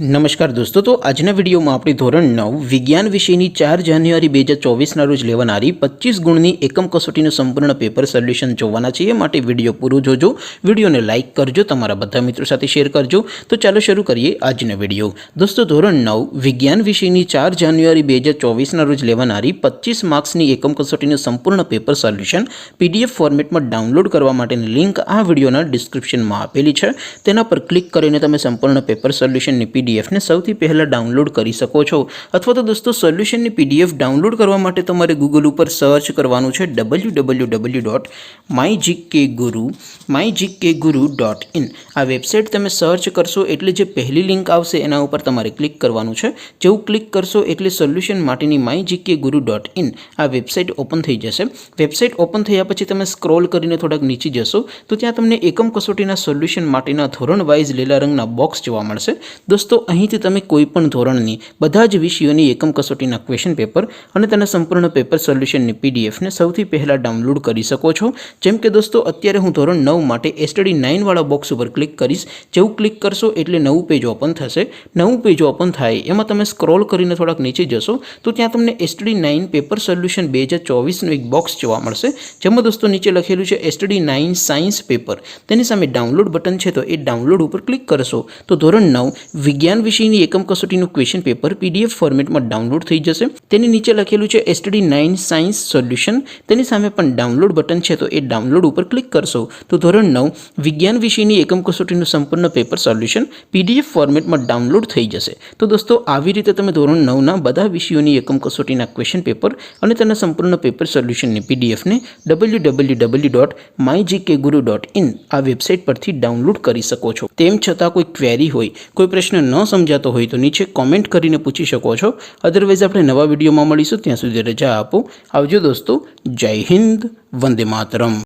નમસ્કાર દોસ્તો, તો આજના વિડીયોમાં આપણે ધોરણ 9 વિજ્ઞાન વિષયની 4 જાન્યુઆરી 2024ના રોજ લેવાનારી 25 ગુણની એકમ કસોટીનું સંપૂર્ણ પેપર સોલ્યુશન જોવાના છીએ। માટે વિડીયો પૂરો જોજો, વિડીયોને લાઇક કરજો, તમારા બધા મિત્રો સાથે શેર કરજો। તો ચાલો શરૂ કરીએ આજનો વિડીયો। દોસ્તો, ધોરણ 9 વિજ્ઞાન વિષયની 4 જાન્યુઆરી 2024ના રોજ લેવાનારી 25 માર્ક્સની એકમ કસોટીનું સંપૂર્ણ પેપર સોલ્યુશન PDF ફોર્મેટમાં ડાઉનલોડ કરવા માટેની લિંક આ વિડીયોના ડિસ્ક્રિપ્શનમાં આપેલી છે। તેના પર ક્લિક કરીને તમે સંપૂર્ણ પેપર સોલ્યુશનની PDF ने સૌથી પહેલા ડાઉનલોડ કરી શકો છો। અથવા તો દોસ્તો, સોલ્યુશનની PDF ડાઉનલોડ કરવા માટે તમારે ગૂગલ ઉપર સર્ચ કરવાનું છે www.mygkguru.in। આ વેબસાઇટ તમે સર્ચ કરશો એટલે જે પહેલી લિંક આવશે એના ઉપર તમારે ક્લિક કરવાનું છે। જેવું ક્લિક કરશો એટલે સોલ્યુશન માટેની mygkguru.in આ વેબસાઇટ ઓપન થઈ જશે। વેબસાઇટ ઓપન થયા પછી તમે સ્ક્રોલ કરીને થોડાક નીચે જશો તો ત્યાં તમને એકમ કસોટીના સોલ્યુશન માટેના ધોરણ વાઇઝ લીલા રંગના બોક્સ જોવા મળશે। દોસ્તો, અહીંથી તમે કોઈપણ ધોરણની બધા જ વિષયોની એકમ કસોટીના ક્વેશ્ચન પેપર અને તેના સંપૂર્ણ પેપર સોલ્યુશનની PDF ને સૌથી પહેલાં ડાઉનલોડ કરી શકો છો। જેમ કે દોસ્તો, અત્યારે હું ધોરણ 9 માટે STD 9 વાળા બોક્સ ઉપર ક્લિક કરીશ। જેવું ક્લિક કરશો એટલે નવું પેજ ઓપન થશે। નવું પેજ ઓપન થાય એમાં તમે સ્ક્રોલ કરીને થોડાક નીચે જશો તો ત્યાં તમને STD 9 પેપર સોલ્યુશન 2024નું એક બોક્સ જોવા મળશે। જેમાં દોસ્તો નીચે લખેલું છે STD 9 સાયન્સ પેપર। તેની સામે ડાઉનલોડ બટન છે તો એ ડાઉનલોડ ઉપર ક્લિક કરશો તો ધોરણ 9 વિજ્ઞાન વિષયની એકમ કસોટીનું ક્વેશ્ચન પેપર PDF ફોર્મેટમાં ડાઉનલોડ થઈ જશે। તેની નીચે લખેલું છે STD 9 સાયન્સ સોલ્યુશન। તેની સામે પણ ડાઉનલોડ બટન છે તો એ ડાઉનલોડ ઉપર ક્લિક કરશો તો ધોરણ 9 વિજ્ઞાન વિષયની એકમ કસોટીનું સંપૂર્ણ પેપર સોલ્યુશન PDF ફોર્મેટમાં ડાઉનલોડ થઈ જશે। તો દોસ્તો, આવી રીતે તમે ધોરણ 9ના બધા વિષયોની એકમ કસોટીના ક્વેશ્ચન પેપર અને તેના સંપૂર્ણ પેપર સોલ્યુશનની PDF ને www.mygkguru.in આ વેબસાઇટ પરથી ડાઉનલોડ કરી શકો છો। તેમ છતાં કોઈ ક્વેરી હોય, કોઈ પ્રશ્ન ન સમજાતો હોય તો નીચે કોમેન્ટ કરીને પૂછી શકો છો। અધરવાઇઝ આપણે નવા વિડીયોમાં મળીશું, ત્યાં સુધી રજા આપો। આવજો દોસ્તો, જય હિન્દ, વંદે માતરમ।